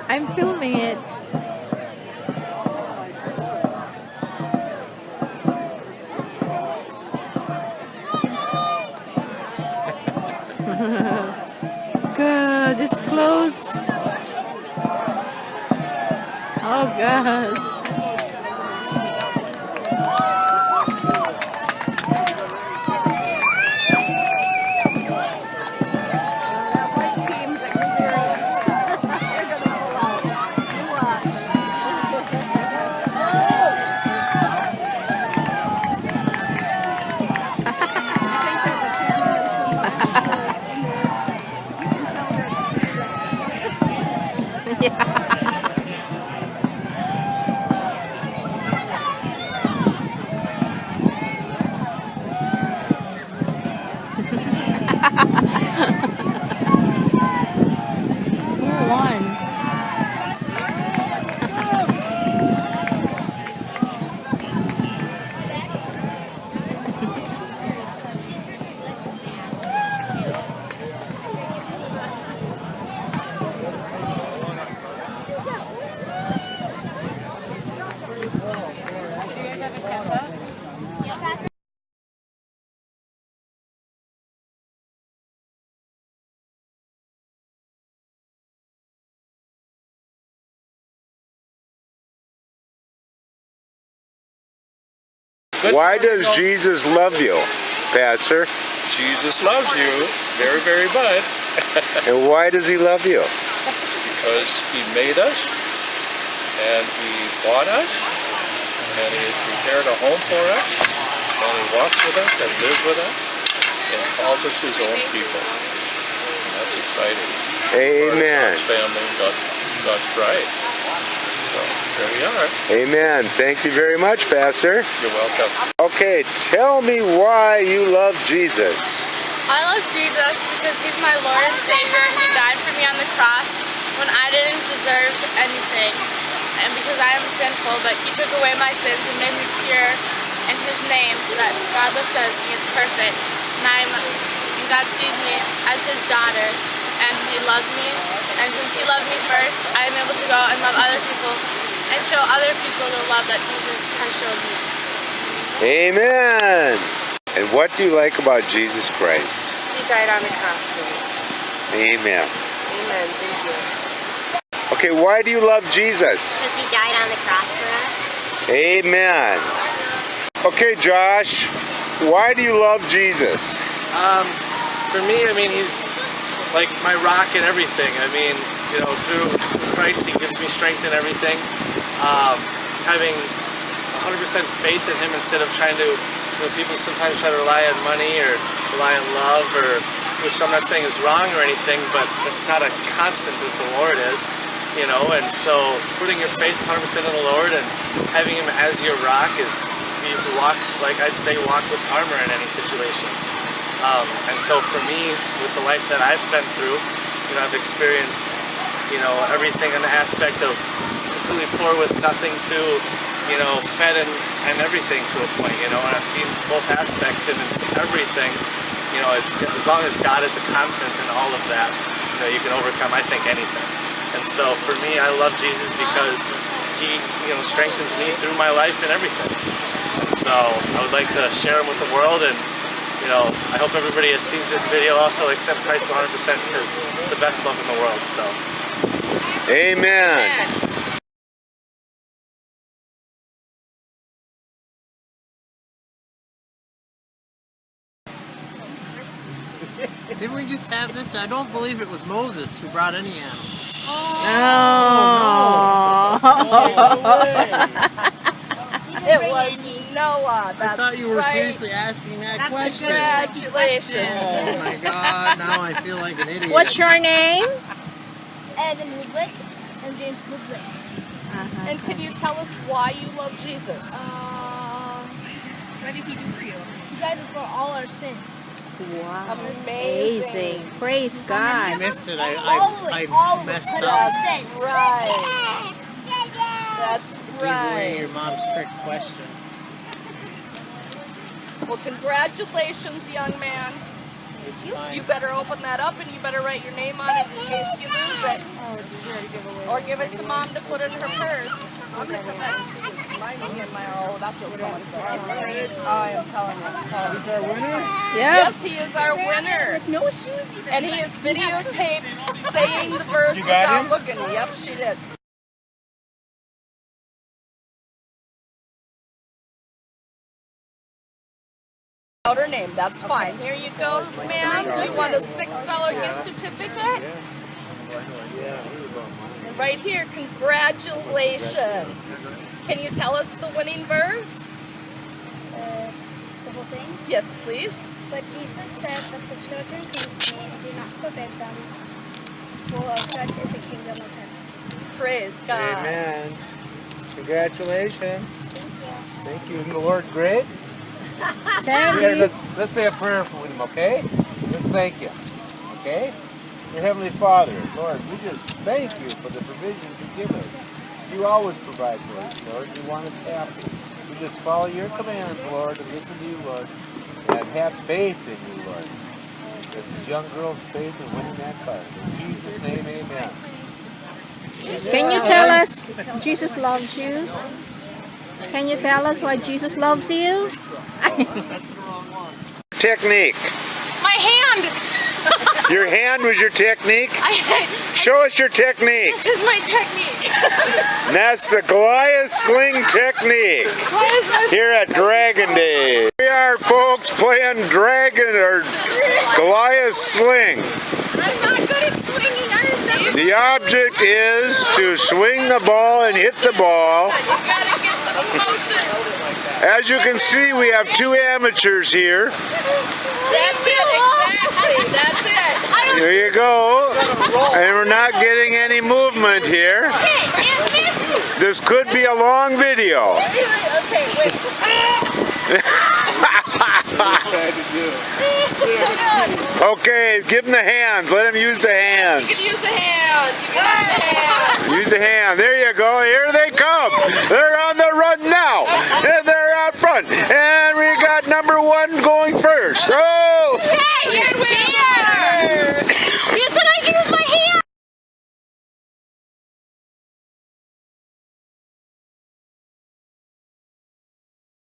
I'm filming it. God, it's close. Oh God. Who won? Why does Jesus love you, Pastor? Jesus loves you very, very much. And why does he love you? Because he made us, and he bought us, and he has prepared a home for us, and he walks with us and lives with us, and calls us his own people. And that's exciting. Amen. God's family, God's bride. So there we are. Amen. Thank you very much, Pastor. You're welcome. Okay, tell me why you love Jesus. I love Jesus because he's my Lord and Savior. He died for me on the cross when I didn't deserve anything, and because I am sinful, but he took away my sins and made me pure in his name, so that God looks at me as perfect, and God sees me as his daughter, and he loves me. And since he loved me first, I am able to go and love other people and show other people the love that Jesus has showed me. Amen. And what do you like about Jesus Christ? He died on the cross for me. Amen. Amen. Thank you. Okay, why do you love Jesus? Because he died on the cross for us. Amen. Okay, Josh, why do you love Jesus? For me, I mean, he's like my rock and everything. I mean, you know, through Christ, he gives me strength in everything. Having 100% faith in him instead of trying to, you know, people sometimes try to rely on money or rely on love, or, which I'm not saying is wrong or anything, but it's not a constant as the Lord is, you know. And so putting your faith 100% in the Lord and having him as your rock is, you walk, like I'd say, walk with armor in any situation. And so for me, with the life that I've been through, you know, I've experienced, you know, everything in the aspect of completely poor with nothing to, you know, fed and everything to a point, you know, and I've seen both aspects and everything, you know, as long as God is a constant in all of that, you know, you can overcome, I think, anything. And so for me, I love Jesus because he, you know, strengthens me through my life and everything. And so I would like to share him with the world, and you know, I hope everybody that sees this video also accept Christ 100% because it's the best love in the world. So, Amen. Didn't we just have this? I don't believe it was Moses who brought any animals. It was Noah. I thought you were seriously asking that question. Congratulations. Oh my God, now I feel like an idiot. What's your name? Evan Woodwick and James Woodwick. And can you tell us why you love Jesus? What did he do for you? He died for all our sins. Wow. Amazing. Praise I God. missed it. All I messed up. sins. Right. That's Gave away your right. mom's trick question. Well, congratulations, young man. You better open that up and you better write your name on it in case you lose it. Or give it to Mom to put in her purse. I'm going to put that in my knee and my, oh, that's what someone said. I am telling you. He's our winner? Yep. Yes, he is our winner. With no shoes even. And he is videotaped saying the verse You got without him? looking. Yep, she did. Out her name, that's fine. Here you go, ma'am. You want a $6 gift certificate? And right here, congratulations. Can you tell us the winning verse? The whole thing. Yes, please. But Jesus said that the children come to me and do not forbid them, for of such is the kingdom of heaven. Praise God. Amen. Congratulations. Thank you. Thank you. Isn't the Lord great? Here, Sandy. let's say a prayer for him, okay? Let's thank you, okay? Dear Heavenly Father, Lord, we just thank you for the provisions you give us. You always provide for us, Lord. You want us happy. We just follow your commands, Lord, and listen to you, Lord, and have faith in you, Lord. This is young girl's faith in winning that fight. In Jesus' name, amen. Can you tell us Jesus loves you? Can you tell us why Jesus loves you? Technique. My hand! Your hand was your technique? Show us your technique. This is my technique. And that's the Goliath sling technique here at Dragon Day. We are, folks, playing Dragon or Goliath sling. I'm not good at swinging. I The object is to swing the ball and hit the ball. You gotta get the motion. As you can see, we have two amateurs here. That's it, exactly. That's it. Here you go. And we're not getting any movement here. This could be a long video. Okay, wait. Okay, give him the hands. Let him use the hands. You can use a hand. You can use a hand. Use the hand. There you go. Here they come. They're on the run now.